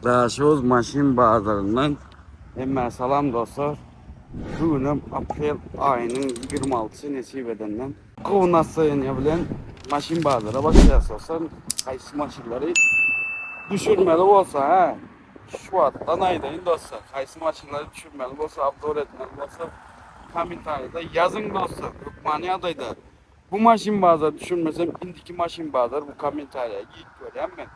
Daşoz maşin bazarından hemen salam dostlar. Bugünüm aprel ayının 26'sı nesip edenden Kovnas sayını bilen maşin bazara başlayas dostlar. Kaysı maşinleri düşürmeli olsa ha. Şu attan aydayın dostlar. Kaysı maşinleri düşürmeli olsa, abdor etmeli olsa komentarda yazın dostlar. Mani adayda. Bu maşin bazarı düşürmesem indiki maşin bazarı bu komentarya giyip göreyim ben.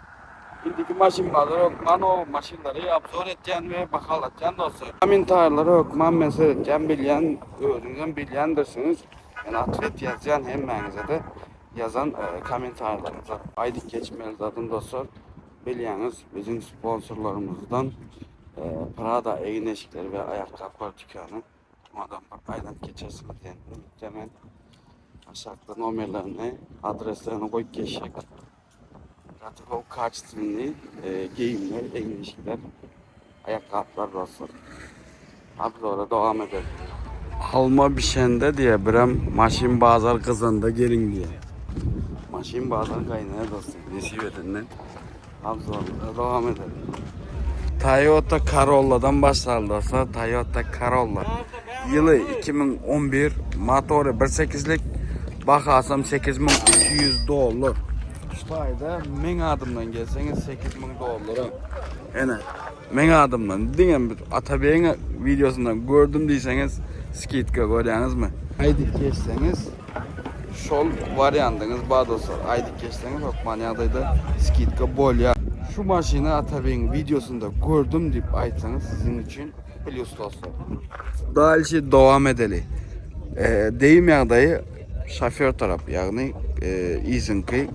İndiki maşin bazarı okuman o maşinleri abzor edeceğim ve bakalatacaksın dostlar. Komentarları okuman mesele edeceğim bilyen, özünüzden bilyendirsiniz. Yani atlet yazacaksın hemmenize de yazan komentarlarınıza. Aydık geçmeli zaten dostlar. Bilyeniz bizim sponsorlarımızdan Prada evin eşikleri ve ayakkabılar dükkanı. Adam bak aydan geçersiniz diye hemen aşağıda numarlarını, adreslerini koyup geçecek. Artık o kaç stilini giyimler, evin eşikler, ayakkabılar dostlar. Abi sonra devam edelim. Alma bişende diye birem maşin bazar kızında gelin diye. Maşin bazar kaynaya dostlar. Nesip edenden. Abi sonra devam edelim. Toyota Corolla'dan başlayalım dostlar. Toyota Corolla. Yılı 2011, motoru 1.8'lik, bakasam $8.200. Şu ayda 1000 adımdan gelseniz $8.000. Yani 1000 adımdan. Diyem bir Atabey'in videosundan gördüm diyseniz skitka görüyorsunuz mu? Haydi geçseniz şol varyantınız bağ dostlar. Haydi geçseniz Okmanya'da skitka bol ya. Şu maşini Atabey'in videosunda gördüm deyip aytsanız sizin için plus dostlar. Daha ilçe devam edelim. Deyim yağdayı şoför tarafı yani izinki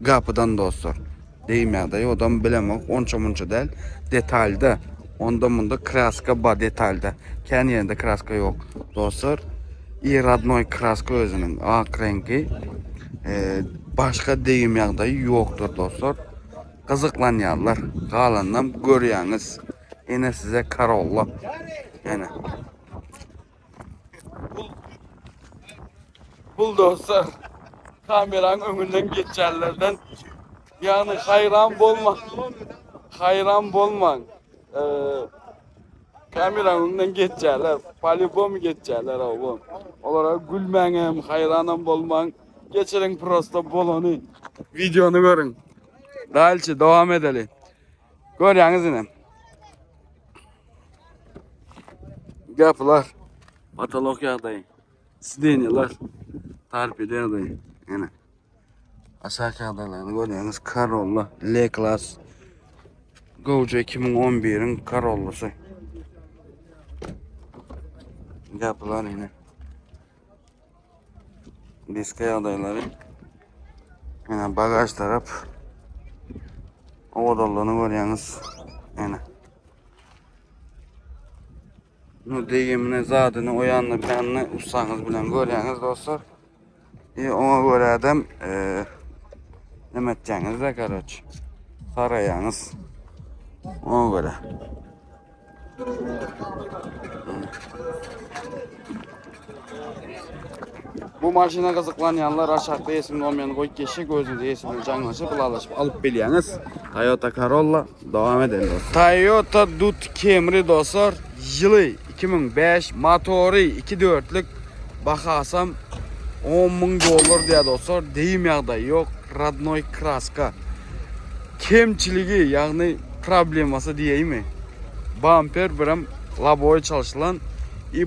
kapıdan dostlar. Deyim yağdayı odan bilemek onça munça değil detalda. Onda bunda kraska ba detalda. Kendi yerinde kraska yok dostlar. Radnoy kraska özünün ak rengi. Başka deyim yağdayı yoktur dostlar. Kızıklanyanlar kalandan görüyorsunuz. Yine size Corolla. Yani. Bul dostlar. Kameranın önünden geçerlerden. Yani hayran bolma. Hayran bolman. Kameranın önünden geçerler. Palibom geçerler oğlum. Olarak gülmenim, hayranım bolman. Geçerin prosta bolonu. Videonu görün. Daha ilçe devam edelim. Görüyorsunuz yine. Kapılar. Patalok yağdayı. Sideniyalar. Tarpede yağdayı. Yani. Aşağı kağıdalarını görüyorsunuz. Corolla. L-Class. Gouca 2011'in Corolla'sı. Kapılar yine. Diska yağdayları. Yani bagaj taraf. Odalarını görüyorsunuz. Yani. Bu deyimini zadını o yanını penini ustanız bilen görüyorsunuz dostlar. Ona göre adam ne edeceğiniz de kardeş. Sarayınız. Ona göre. Bu maşına kazıklanyanlar aşağıda esimli olmayan koyup geçecek. Özünüzde esimli canlaşıp bulaşıp alıp biliyorsunuz. Toyota Corolla devam edelim. Toyota Dut Camry dostlar. Yılı 2005, motoru 2.4'lük, bakasam $10.000 diye dostlar. Deyim yağda yok. Radnoy kraska. Kemçiliği yani probleması diyeyim mi? Bumper birim laboya çalışılan.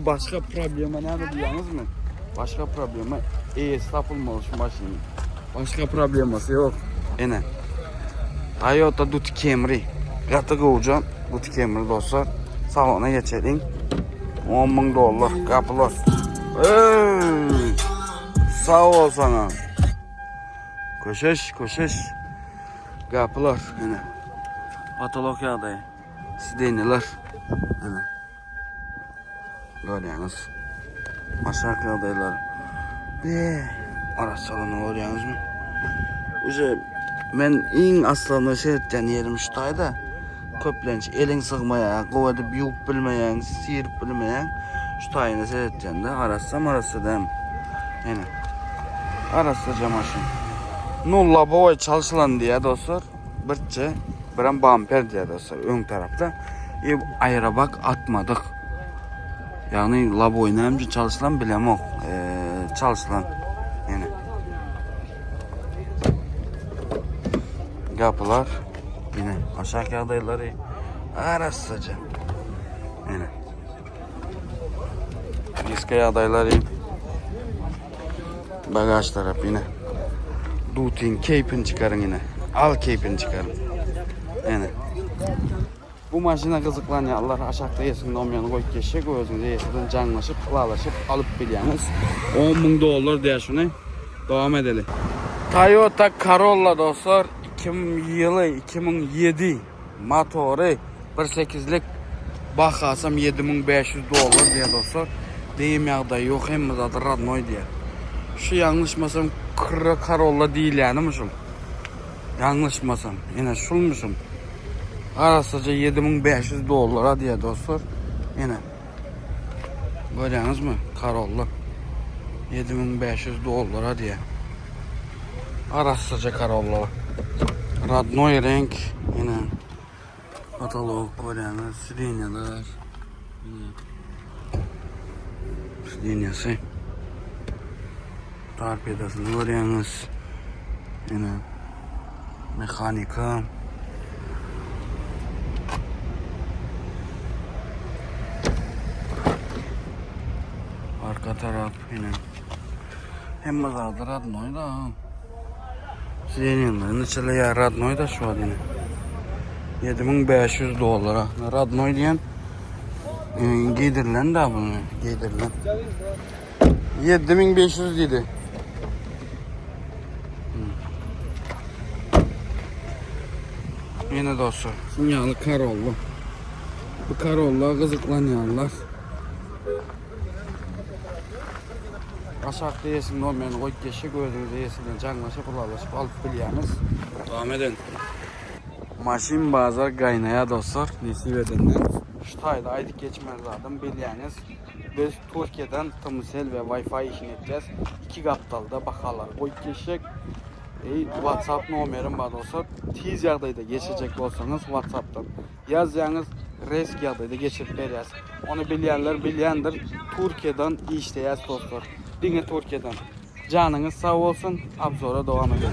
Başka problema nerede diyorsunuz mu? Başka problema tapılmalı şu maşinin. Başka probleması yok. Yine. Toyota Dut Camry. Yatık olacağım. Dut Camry dostlar. Salona geçelim. $10.000 kapılar. Sağ ol sana. Koşeş. Kapılar yine. Patolog yağdayı. Sideniler. Yine. Görüyorsunuz. Maşak yağdayılar. Araç salonu görüyorsunuz mu? Ben en aslında edeceğim yerim şu tayda. Köplenç, elin sığmayan, kovada büyük bilmeyen, sıyırıp bilmeyen şu tayını seyredeceğim de araçsam dem. Yani araçlayacağım maşın. Nulla boy çalışılan diye dostlar. Birçe bilen bumper diye dostlar ön tarafta. Ayra bak atmadık. Yani lab oynayınca çalışılan bilem yok. Çalışılan yani. Kapılar yine aşağı adayları arasıca. Yine. Diskaya adayları bagaj taraf yine. Dutin keyfini çıkarın yine. Al keyfini çıkarın. Yani. Bu maşına kızıklanyanlar aşağıda yesinde olmayanı koyup geçecek. O özünüze yesinden canlaşıp, kılalaşıp alıp bilyaniz. 10.000 dolar diye şunu devam edelim. Toyota Corolla dostlar 2007 motoru 1.8'lik bakasam 7500 dolar diye dostlar. Deyim yağda yok hem zaten radnoy diye. Şu yanlışmasam Corolla değil yani mışım. Yanlışmasam yine şulmuşum. Arasıca 7500 dolara diye dostlar. Yine. Görüyorsunuz mu? Corolla. 7500 dolara diye. Arasıca Corolla. Radnoy renk. Yine. Katalog görüyorsunuz. Sirenyalar. Yine. Sirenyası. Torpedasını görüyorsunuz. Yine. Mekanika. Arka taraf yine. Hem zaten radnoy da. Sirenyaların içinde ya radnoy da şu an yine. 7500 dolara. Radnoy diyen giydirilen de bunu. Giydirilen. 7500 dedi. Yine dostlar. Sinyalı Corolla. Bu Corolla kızıklanyanlar. Aşağıda yesimde olmayan koyup geçecek. Özünüze yesimden canlaşıp ulalaşıp alıp bilyaniz. Devam edin. Maşin bazar kaynaya dostlar. Nesip edenden. Şutayda aydık geçmez zaten bilyaniz. Biz Türkiye'den Tımsel ve Wi-Fi işini edeceğiz. 2 kaptalda bakarlar koyup geçecek. WhatsApp numaram var dostlar. Tiz yağdayda geçecek olsanız WhatsApp'tan yazacağınız risk yağdayda geçirip veririz. Onu bilyendir. Türkiye'den işleyeceğiz dostlar. Dine Türkiye'den. Canınız sağ olsun. Abzora devam edelim.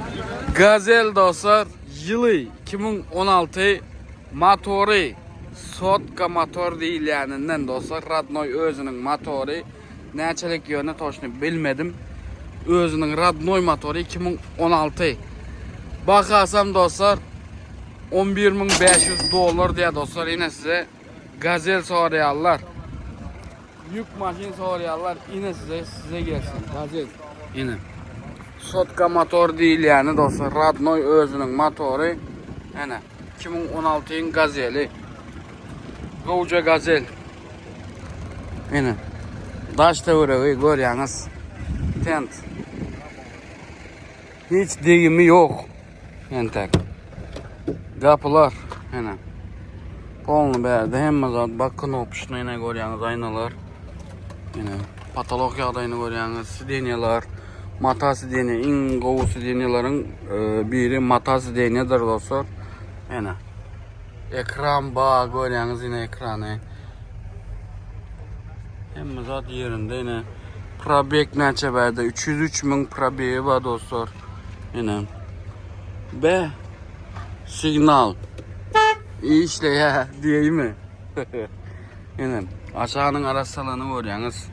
Gazel dostlar. Yılı 2016 motoru. Sotka motor değil yani dostlar. Radnoy özünün motoru. Neçelik yönü toşunu bilmedim. Özünün Radnoy motoru 2016. Bakasam dostlar 11.500 dolar diye dostlar yine size Gazel soruyorlar. Yük maşin soruyorlar yine size gelsin Gazel. Yine. Sotka motor değil yani dostlar. Radnoy özünün motoru. Yine 2016'ın Gazeli. Koca Gazel. Yine. Daş devreyi görüyorsunuz. Tent. Hiç deyimi yok. Yentek. Kapılar. Yine. Polnu berde hem zaten bakın opşunu yine görüyorsunuz aynalar. Yine. Patolog yağdayını görüyorsunuz. Sidenyalar. Mata sidenya. En kovu sidenyaların biri mata sidenyadır dostlar. Yine. Ekran bağı görüyorsunuz yine ekranı. Hem zaten yerinde yine. Probek neçe verdi? 303.000 probeği var dostlar. Yine. Be. Signal. İyi işte ya diyeyim mi? Yine. Aşağının arasalanı görüyorsunuz.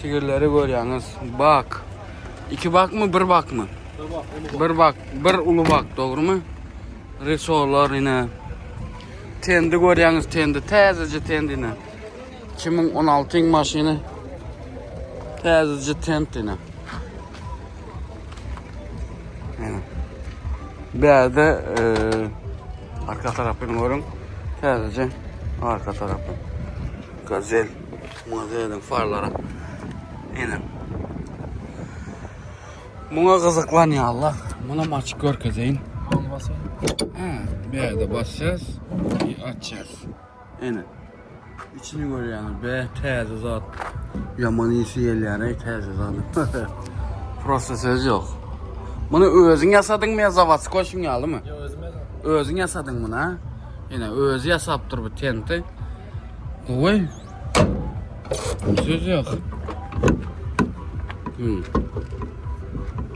Tigirleri görüyorsunuz. Bak. 2 bak mı? 1 bak mı? 1 bak. 1 ulu bak doğru mu? Resorlar yine. Tendi görüyorsunuz tendi. Tezece tendi yine. 2016'ın maşini. Tezece tendi yine. Yani. Bir yerde arka tarafını görün. Tezece arka tarafı. Gazel. Modelin farlara. Yine. Buna kızıklanıyor Allah. Buna maçı görkezeyin. Bir yerde basacağız. Açacağız. Yine. İçini görüyorsunuz. Be tezce zat. Yaman iyisi yerlere tezce zat. Prosesöz yok. Bunu özün yasadın mı ya zavası koşun geldi mi? Yo özüm yasadım. Özün yasadın bunu ha. Yine özü yasaptır bu tenti. Oy. Söz yok.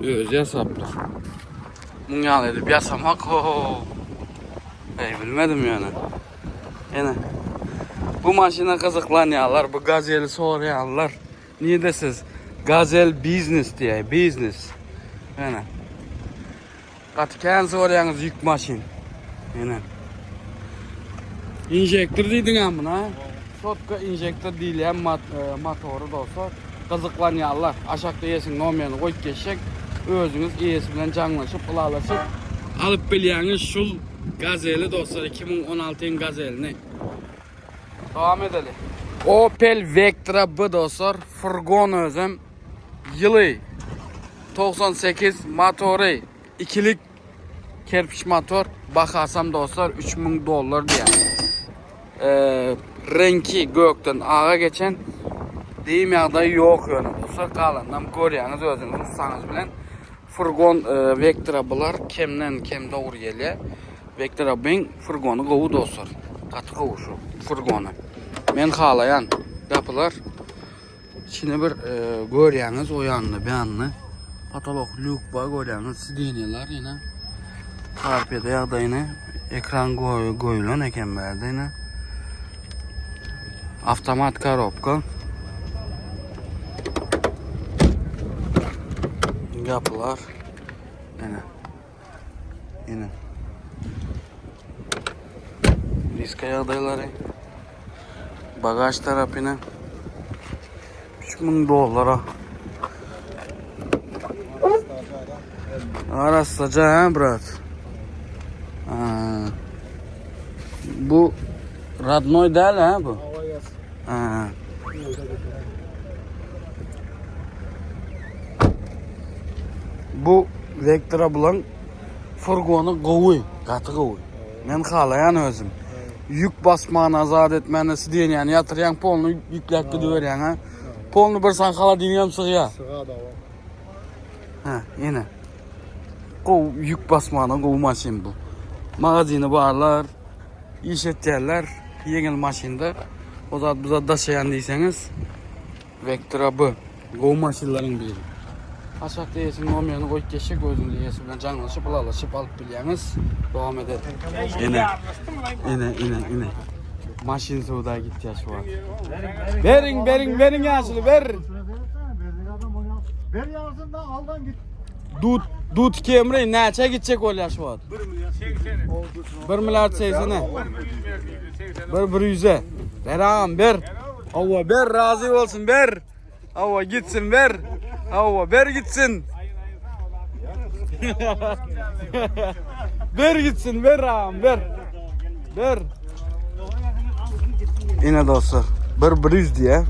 Özü yasaptır. Bunu yal edip yasamak o. Bilmedim yani. Yine. Bu maşina kızıklanıyorlar, bu gazeli soruyorlar. Niye de siz? Gazel business diye, business. Yani. Katıken soruyorsunuz yük maşin. Yani. İnjektör deydin ama buna. Sotka injektör değil hem motoru da olsa kızıklanıyorlar. Aşağıda yesin olmayanı koyup geçecek. Özünüz iyisi bilen canlaşıp, ılalaşıp alıp biliyeniz şul gazeli dostlar 2016'ın gazelini. Devam edelim. Opel Vectra B dostlar. Furgon özüm. Yılı 98 motoru. İkilik kerpiç motor. Bakarsam dostlar 3000 dolar diye. Renki gökten ağa geçen deyim yağda yok yani dostlar. Kalandan görüyorsunuz özünüz sanız bilen. Furgon Vectra B'lar kemden kem doğru geliyor. Vectra B'nin furgonu kovu dostlar. Katı kovu şu furgonu. Men xalayan yapılar. İçine bir görüyorsunuz o yanını bir yanını. Patolog lük var görüyorsunuz. Sideniyeler yine. Karpede yağda yine. Ekran koyulan ekemlerde yine. Avtomat коробка. Yapılar. Yine. Risk ayağdayları. Bagaj tarafına 3000 dolara. Arastaca ha brat. Bu Radnoy değil ha bu. Ha. Bu Vectra bulan furgonu kovuy, katı kovuy. Men xalayan özüm. Yük basmağını azat etmeni diyen yani yatıryan polunu yüklek gidiyor yani ha. Polunu bir san xala dinleyem sığıya. Sığa da var. Ha yine. Yük basmağına kov maşin bu. Magazini barlar, iş etkerler, yengil maşindir. O zat bize daşayan deyseniz Vectra B. Kov maşinlerin biri. Aşağıda yesin olmayanı koyup geçecek özünüzü yesin bilen canlaşıp ılalaşıp alıp bilyeniz. Devam edelim. Yine. Maşin suda gitti ya şu an. Verin yaşlı ver. Ver yazın da aldan git. Dut kemri neçe gidecek ol ya şu an? 1 milyar 80'e. 100'e. Ver ağam ver. Ava ver razı olsun ver. Ava gitsin ver. Ava ver gitsin. Ver gitsin ver ağam ver. Ver. Yine dostlar. 100 diye.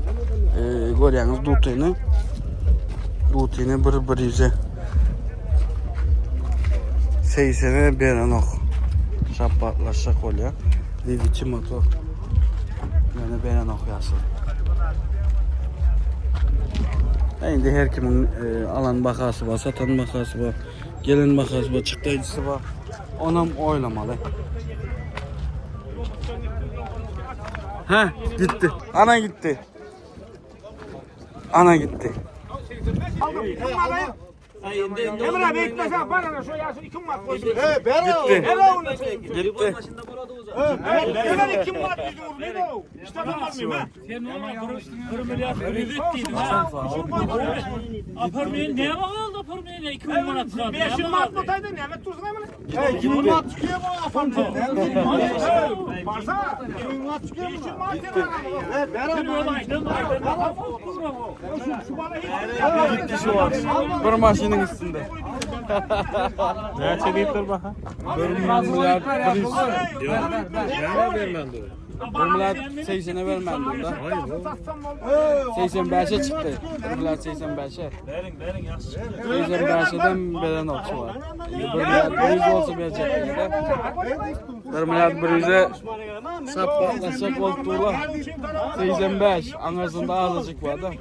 Görüyorsunuz dutini. Dutini 100'e. 80'e beren ok. Şapatlaşacak oluyor. Livici motor. Yani beren ok yasın. Şimdi her kimin alan bakası var, satan bakası var, gelin bakası var, çıktayıcısı var. Onam oylamalı. Ha gitti. Ana gitti. Emre bekmesen bana şu yaşı 2 mat koysun. Ver al. Gitti. Gitti. Emre 2 mat bizim vurdu. Ne o? İşte ben almayayım ha. Sen onu 1 milyar ürettiydin ha. Apartmanın neye bağlı apartmanın 2 manat zaten. 5 mat mutaydın ya. Met tursun Emre. Kim mat çıkıyor bu afanca? Varsa. Kim mat çıkıyor 5 mu? mat sen Ver al. Şu bana hiç. Bir maşinin üstünde. Ne çekip dur bakalım. 1 milyar 100. milyar 80'e vermedim da. 85'e çıktı. 1 milyar 85'e. Verin yaxşı. 85'den beren olsa var. 1 milyar 100 olsa verecek de. 1 milyar 100'e saplatlasak oltuğla 85. Anasında azıcık var da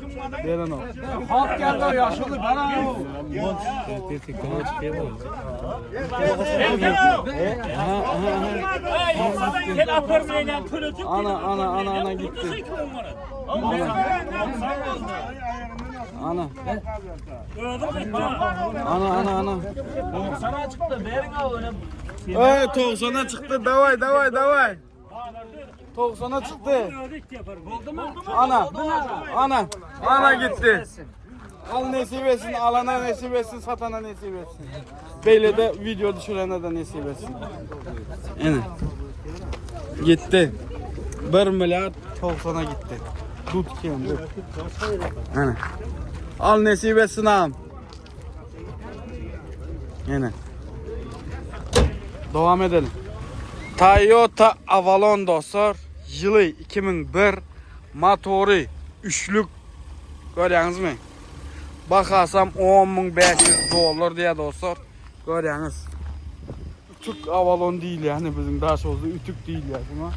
veren ol. Halk geldi yaşlı bana. Gel apartmana pırıtıp. Ana gitti. Ana. Ana. Sana çıktı verin al öyle. 90'a çıktı. Davay. 90'a çıktı. Oldu mu? Ana gitti. Al nasip etsin, alana nasip etsin, satana nasip etsin. Böyle de video düşürene de nasip etsin. Yani. Gitti. 1 milyar 90'a gitti. Tut kendi. Yani. Al nasip etsin ağam. Yani. Devam edelim. Toyota Avalon dostlar. Yılı 2001. Motoru üçlük. Görüyorsunuz mu? Bakarsam 10.500 dolar diye dostlar. Görüyorsunuz. Ütük Avalon değil yani bizim daha çoğu ütük değil yani.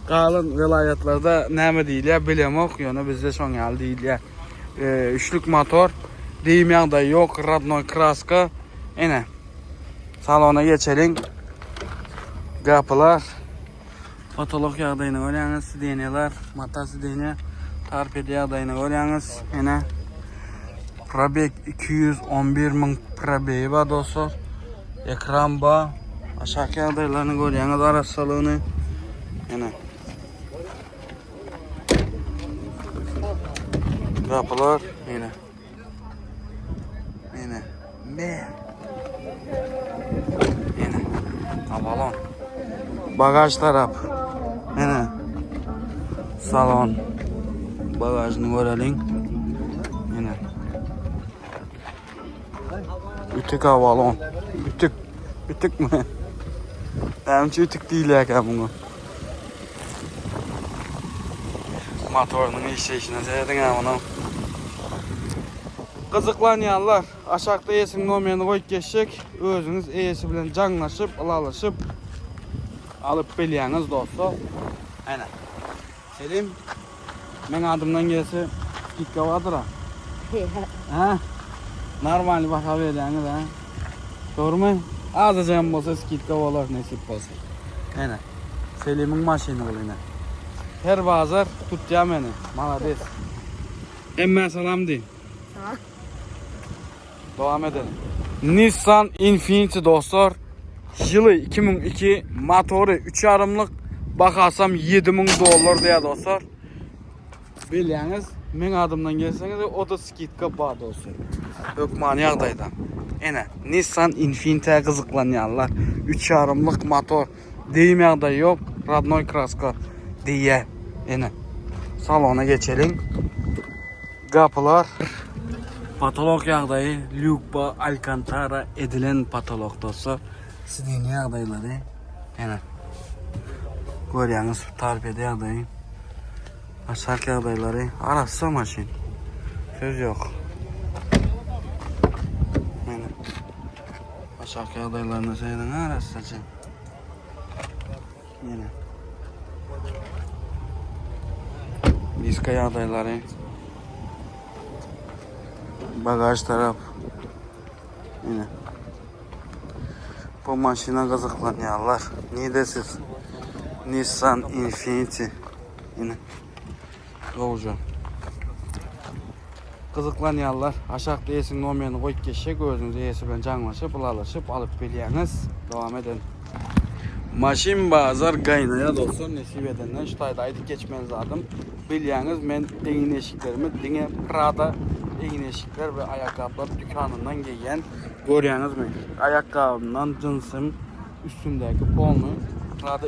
Kalın vilayetlerde ne değil ya bilemek yani bizde son geldi değil ya. Üçlük motor. Değmeyen de yok. Radnoy kraska. Yine. Salona geçelim. Kapılar. Patolog yağdayını görüyorsunuz. Sideneler. Mata sidene. Torpedi yağdayını görüyorsunuz. Yine. Probek 211.000 probeyi var dostlar. Ekran var. Aşağı yağdaylarını görüyorsunuz. Araç salonu. Yine. Kapılar. Yine. Yine. Avalon. Bagaj taraf. Yine. Salon. Bagajını görelim. Yine. Ütük Avalon. Ütük mü? Benimki ütük değil ya bunu. Motorunun işleyişine seyredin ha bunu. Kızıklanyanlar aşağıda esin numaranı koyup geçecek. Özünüz esi bilen canlaşıp, alalışıp alıp biliyeniz dostlar. Aynen. Selim, ben adımdan gelse gitka vardır ha. Ha? Normal baka veriyeniz ha. Doğru mu? Azıcık olsa gitka olur nasip olsa. Aynen. Selim'in maşini ol yine. Her bazar tutacağım beni. Malades. Emme salam deyin. Devam edelim. Nissan Infiniti dostlar. Yılı 2002. Motoru 3.5'lık. Bakarsam 7.000 dolar diye dostlar. Biliyeniz. Men adımdan gelseniz o da skitka var dostlar. Ökmani yağdaydı. Yine Nissan Infiniti'ye kızıklanyanlar. 3.5'lık motor. Deyim yağday yok. Radnoy kraska diye. Yine. Salona geçelim. Kapılar. Patolog yağdayı Luke Alcantara edilen patolog dostlar. Sidene yağdayları. Yani. Görüyorsunuz torpedi yağdayı. Aşağı yağdayları. Arası maşin. Söz yok. Yani. Aşağı yağdaylarını seyredin arası saçın. Yani. Diska yağdayları. Bagaj taraf. Yine. Bu maşına kazıklanıyorlar. Nidesiz. Nissan Infiniti. Yine. Doğucu. Kızıklanıyorlar. Aşağıda esin numaranı koyup geçecek. Özünüzü esi ben canlaşıp, bulaşıp alıp biliyeniz. Devam edelim. Maşin bazar kaynaya dostlar nasip edenden şu taydaydı geçmeniz lazım. Biliyeniz ben deyin eşiklerimi dine Prada deyin eşikler ve ayakkabılar dükkanından giyen görüyorsunuz mu? Ayakkabımdan cinsim üstündeki polnu Prada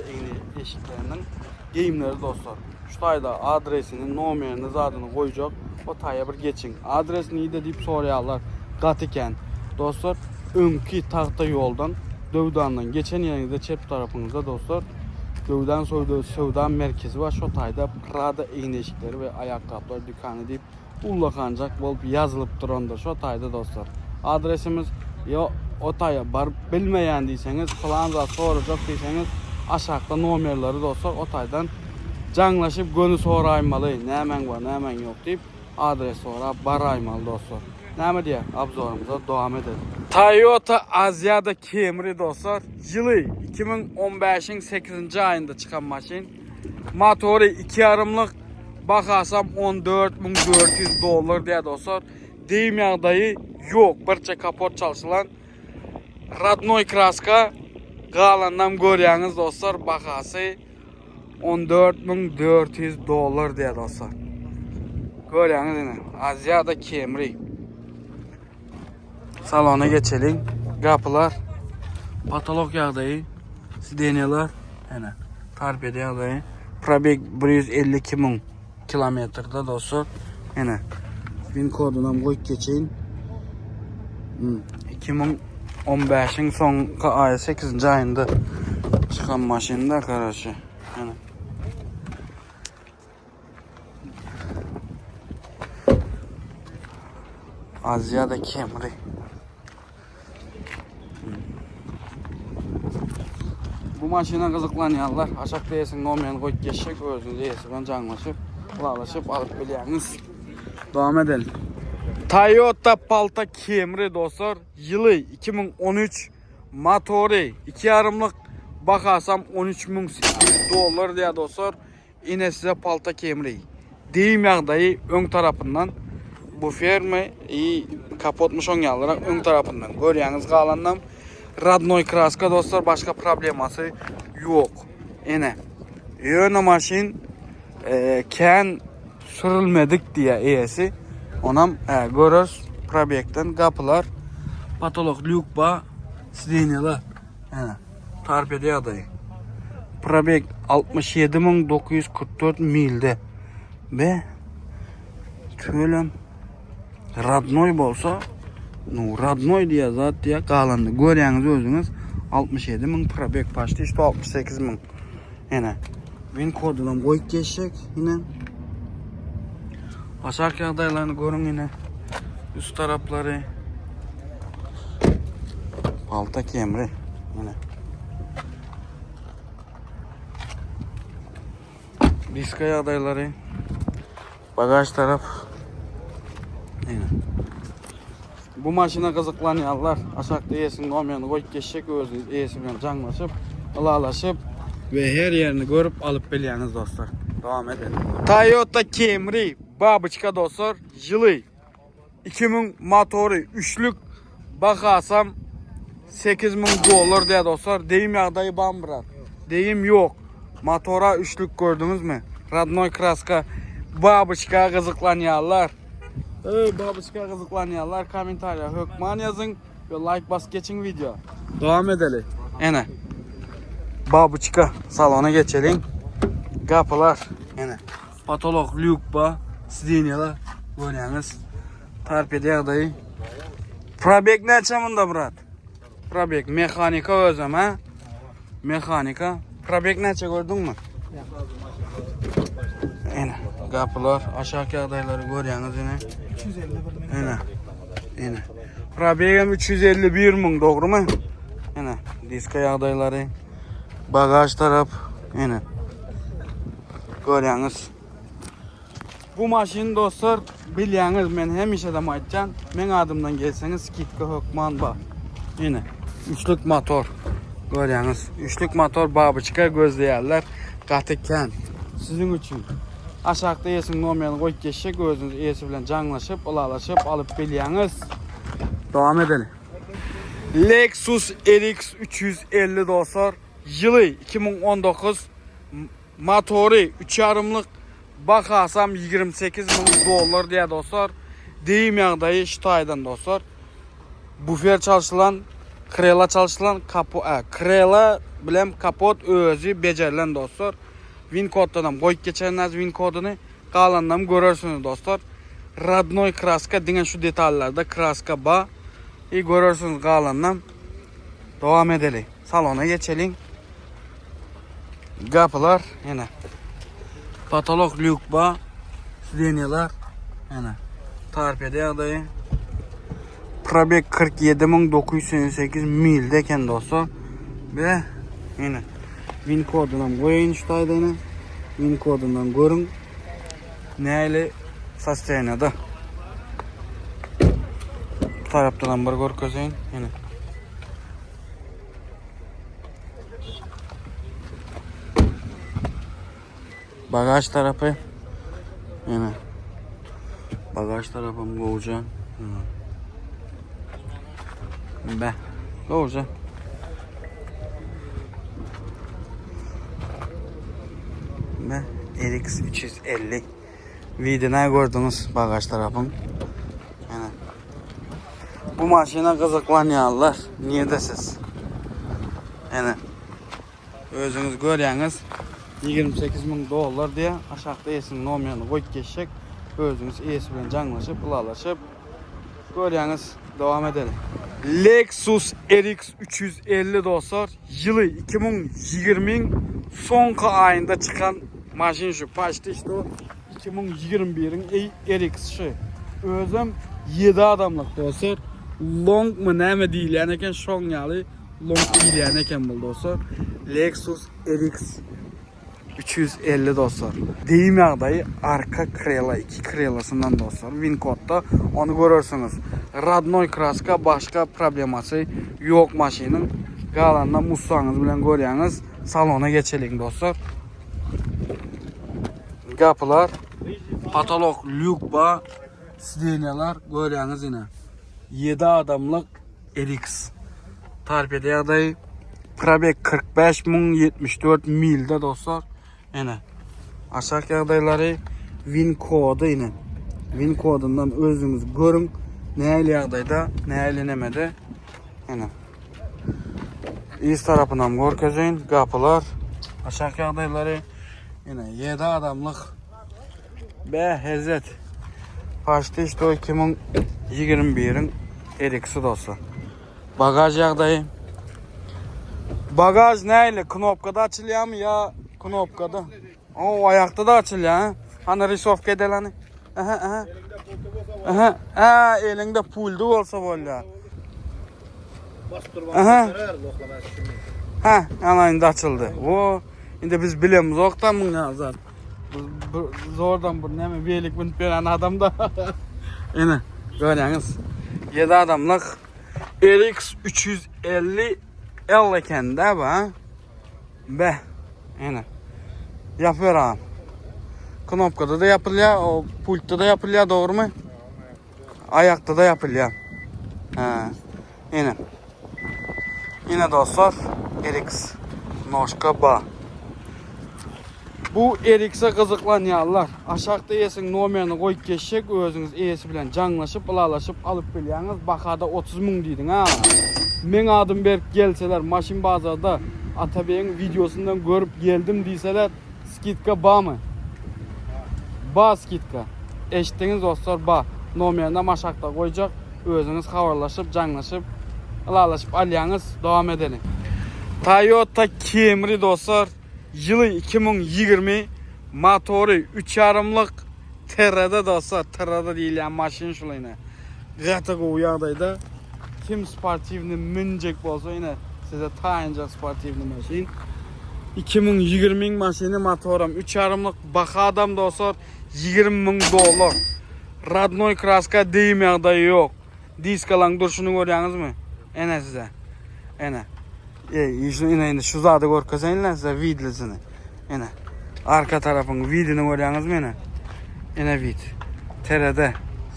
eşiklerinden giyimleri dostlar. Şu tayda adresini, numaranı, adını koyacak. O taya bir geçin. Adres neydi deyip soruyorlar. Gatiken dostlar önkü tahta yoldan Dövdan'dan geçen yerinizde çep tarafınızda dostlar Gövden soyduğu Sevdan merkezi var. Şu tayda Prada iğneşikleri ve ayakkabılar dükkanı deyip Ullakancak bolup yazılıp durandır. Şu tayda dostlar. Adresimiz ya o taya barıp bilmeyen diyseniz planza soracak diyseniz aşağıda numarları dostlar o taydan canlaşıp gönü soraymalı. Ne hemen var ne hemen yok deyip adres sonra baraymalı dostlar. Ne diye abzorumuza devam edelim. Toyota Azia'da Camry dostlar. Yılı 2015'in 8. ayında çıkan maşin. Motoru 2,5'lık. Bakasam $14.400 diye dostlar. Deyim yağdayı yok. Birçe kapot çalışılan. Radnoy kraska. Qalandan görüyorsunuz dostlar. Bakası $14.400 diye dostlar. Görüyorsunuz yine. Azia'da Camry. Salona geçelim. Kapılar. Patolog yağdayı. Sidenyalar. Yine. Tarpede yağdayı. Probek 152.000 kilometrede dostlar. Yine. Bin kodundan koyup geçeyim. 2015'in son ayı 8. ayında çıkan maşinde arkadaşı. Yani. Azia'da Camry. Bu maşına kızıklanyanlar aşağıda yesin olmayan koyup geçecek özünüzü yesinden canlaşıp ulaşıp alıp biliyorsunuz. Devam edelim. Toyota Palta Camry dostlar. Yılı 2013. Motoru 2,5'lık. Bakasam $13.800 diye dostlar. Yine size Palta Camry. Deyim yağdayı ön tarafından. Bu firma iyi kapatmış on yağlara ön tarafından. Görüyorsunuz qalandan. Radnoy kraska dostlar. Başka probleması yok. Yine. Yöne maşin ken sürülmedik diye iyisi. Onam görüyoruz. Probekten kapılar. Patolog lükba. Sidenyalar. Yani. Tarpede adayı. Probek 67.944 milde. Ve tölüm Radnoy bolsa Radnoy diye zat diye qalandı. Görüyorsunuz özünüz 67.000 probek başta işte 68.000. Yine. Win kodundan koyup geçecek yine. Aşağıki adaylarını görün yine. Üst tarafları. Palta Camry yine. Diskaya adayları. Bagaj taraf. Yine. Bu maşına kızıklanyanlar aşağıda yesin olmayanı koyup geçecek özünüz iyisinden canlaşıp ılalaşıp ve her yerini görüp alıp biliyorsunuz dostlar. Devam edelim. Toyota Camry babuçka dostlar. Yılı 2000 motoru 3'lük. Bakasam $8.000 diye dostlar. Deyim yağdayı bambırar. Deyim yok. Motora 3'lük gördünüz mü? Radnoy kraska babuçka kızıklanyanlar. Babuçka kızıklanyanlar komentarya hükman yazın ve like bas geçin video. Devam edelim. Yine. Babuçka salona geçelim. Kapılar yine. Patolog lükba sidenyalar görüyorsunuz. Tarpede yağdayı. Probek ne çamında brat? Probek mekanika özüm ha? Mekanika. Probek ne gördün mü? Yine. Kapılar aşağı adayları görüyorsunuz yine. 251.000. Yine. Yine. Probek'im 351.000 doğru mu? Yine. Diskaya adayları. Bagaj taraf. Yine. Görüyorsunuz. Bu maşin dostlar biliyorsunuz men hemişe de aytcan. Men adımdan gelseniz skipka hükman ba. Yine. 3'lük motor. Görüyorsunuz. 3'lük motor babuçka gözleyerler. Qatıkken. Sizin için. Aşağıda yesin olmayan koyup geçecek özünüz iyisi bilen canlaşıp ılalaşıp alıp biliyorsunuz. Devam edelim. Lexus RX 350 dostlar. Yılı 2019. Motoru 3,5'lık. Bakasam $28.000 diye dostlar. Deyim yağdayı şu aydan dostlar. Bufer çalışılan, krela çalışılan krela bilem kapot özü becerilen dostlar. Win koddan koyup geçenler win kodunu qalandan görürsünüz dostlar. Radnoy kraska деген şu detallarda kraska ba. İyi görürsünüz qalandan. Devam edelim. Salona geçelim. Kapılar yine. Patolog lükba. Sideniyalar yine. Torpeda adayı. Probek 47.988 mildeken dostlar. Ve yine Win kodundan koyun işte yine. Win kodundan görün. Neyle sasteniyada. Bu taraftan bir görkezeyim yine. Bagaj tarafı yine. Bagaj tarafım koyacağım. Be. Koyacağım. Ve RX 350 videoda gördünüz bagaj tarafım. Yani bu maşına kızıklanyanlar niye desiz? Yani özünüz görüyorsunuz $28.000 diye aşağıda esin nomerini koyup geçecek. Özünüz esi bilen canlaşıp, ılalaşıp görüyorsunuz devam edelim. Lexus RX 350 dostlar yılı 2020'nin son ayında çıkan maşin şu. Başta işte o 2021'in RX'ı. Özüm 7 adamlık dostlar. Long mu ne mi değil yani eken şon yalı long değil yani eken bu dostlar. Lexus RX 350 dostlar. Deyim yağdayı arka krela, iki krelasından dostlar. Wincode'da onu görürsünüz. Radnoy kraska başka probleması yok maşinin. Qalanına Mustang'ınız bilen görüyorsunuz. Salona geçelim dostlar. Kapılar, patolog, lükba, sideniyalar görüyorsunuz yine. 7 adamlık RX. Torpeda yağdayı. Probek 45.074 milde dostlar. Yine aşağı yağdayları Win kodu yine. Win kodundan özünüz görün. Neyle yağdayda, neyle nemede. Yine. İz tarafından görkezeyin. Kapılar. Aşağı yağdayları yine 7 adamlık BHZ. Başta işte o 2021'in RX'i dostlar. Bagaj yağdayı. Bagaj neyle? Knopkada açılıyor mu ya? Knopkada. O ayakta da açılıyor ha. Hani risofka edelani. Aha. Elinde puldu olsa böyle. Ha, ana indi açıldı. O, indi biz bilemiz oktan mı yazar. Zordan bu ne mi? Birlik bunu veren adam da. Yine görüyorsunuz. 7 adamlık RX 350 L eken de bu. Be. Yine. Yapıyor ağam. Knopkada da yapılıyor, o pultta da yapılıyor, doğru mu? Ayakta da yapılıyor. Ha. Yine. Yine dostlar RX Noşka ba. Bu RX'e kızıklanyanlar. Aşağıda yesin numaranı koyup geçecek, özünüz iyisi bilen canlaşıp, ılalaşıp alıp biliyorsunuz. Bakada 30.000 deydin ha. Men adım berk gelseler maşin bazarda Atabey'in videosundan görüp geldim deyseler skitka ba mı? Ba skitka. Eşittiniz dostlar ba. Numaranı aşağıda koyacak, özünüz havarlaşıp, canlaşıp, ılalaşıp alyanız devam edelim. Toyota Camry dostlar. Yılı 2020 motoru 3.5'lık TR'de dostlar. TR'de değil yani maşin şula yine. Gata uyardaydı. Kim sportivni minecek olsa yine size tayince sportivni maşin. 2020 maşini motorum 3.5'lık baka adam dostlar $20.000. Radnoy kraska deyim yağdayı yok. Diskalan duruşunu görüyorsunuz mu? Ene size. Ene. Yine şu zaten görkezeyinler size vidlisini. Yine arka tarafın vidini görüyorsunuz mu yine? Yine vid. TR'de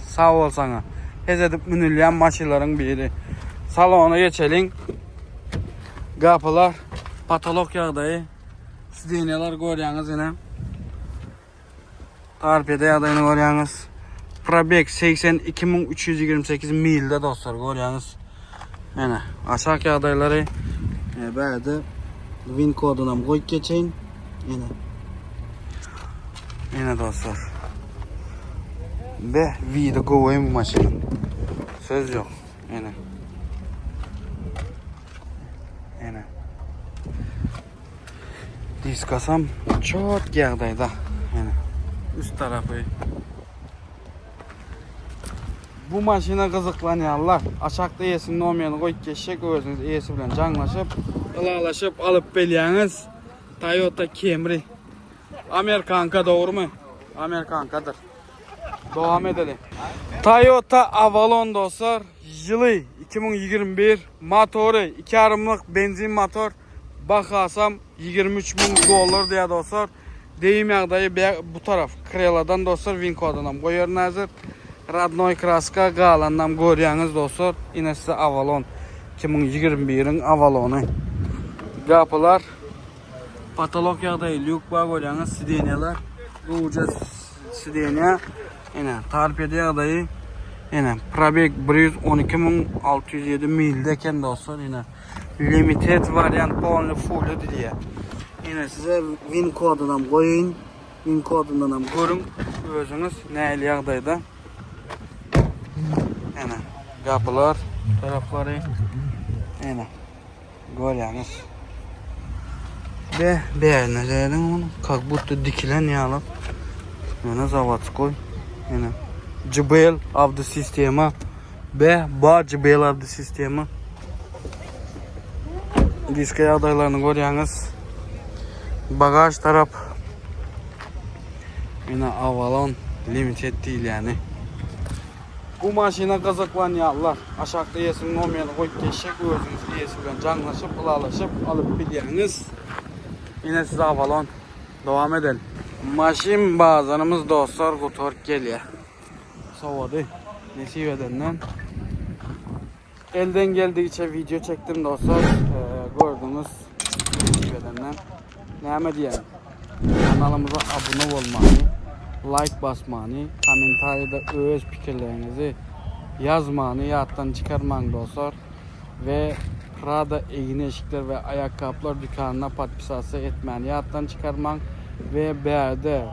sağ ol sana. Hez edip minülleyen maşinlerin biri. Salona geçelim. Kapılar patolog yağdayı. Sideniyalar görüyorsunuz yine. Torpeda yağdayını görüyorsunuz. Probek 82.328 milde dostlar görüyorsunuz. Yine aşağı yağdayları böyle Win koduna koyup geçeyim. Yine dostlar. Ve video koyayım maşinin. Söz yok. Yine. Diskasam çok yağdaydı. Yani üst tarafı. Bu maşina kızıklanyanlar. Aşağıda esinde olmayanı koyup geçecek. Özünüz esi bilen canlaşıp, ılalaşıp alıp beliyeniz. Toyota Camry. Amerikanka doğru mu? Amerikankadır. Devam edelim. Toyota Avalon dostlar. Yılı 2021. Motoru 2,5'lık benzin motor. Bakasam 23.000 dolar diye dostlar. Deyim yağdayı bu taraf. Kreladan dostlar. Vinko'dan koyuyor hazır. Radnoy kraska qalandan görüyorsunuz dostlar. Yine size Avalon 2021'in Avalon'u. Kapılar patolog yağdayı lük bağ görüyorsunuz. Sideniyalar. Uca sideniya. Yine torpedo yağdayı. Yine probek 112.607 mildeken dostlar. Yine limited variant polny full diye. Yine size Win kodundan koyun. Win kodundan görün. Özünüz neyli yağdayda. Yine kapılar tarafları. Yine görüyorsunuz. Ve beğeneceğim onu. Как будто dikilen yağlar. Yine заводской. Yine JBL avdı sistemi. Ve JBL avdı sistemi. Disk yağdaylarını görüyorsunuz. Bagaj taraf. Yine Avalon limited değil yani. Bu maşina kazıklanyanlar. Aşağıda yesin olmayanı koyup geçecek. Özünüz yesiyle canlaşıp, ılalaşıp alıp biliyeniz. Yine size Avalon. Devam edelim. Maşin bazarımız dostlar kutor geliyor. Soğudu. Nesip edenden. Elden geldikçe video çektim dostlar. Gördünüz. Nesip edenden. Ne diyelim. Kanalımıza abone olmayı, like basmayı, komentarda öz fikirlerinizi yazmayı yattan çıkarmayın dostlar. Ve Prada eğine eşikler ve ayakkabılar dükkanına patpisası etmeyin yattan çıkarmayın. Ve berde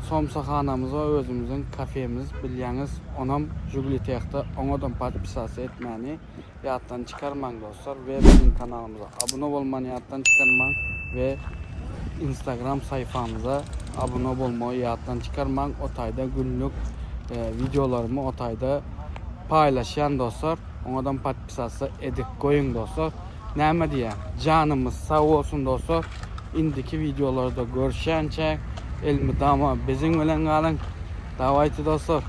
Somsa hanamıza özümüzün kafemiz bilyeniz onam Jubiliteyak'ta onadan patpisası etmeni yattan çıkarmayın dostlar. Ve bizim kanalımıza abone olmayı yattan çıkarmayın. Ve Instagram sayfamıza abone olmayı yattan çıkarmayın. O tayda günlük videolarımı o tayda paylaşan dostlar. Onadan patpisası edip koyun dostlar. Ne diye canımız sağ olsun dostlar. İndiki videolarda görüşençe elmi dama bizim bilen kalın. Davaytı dostlar.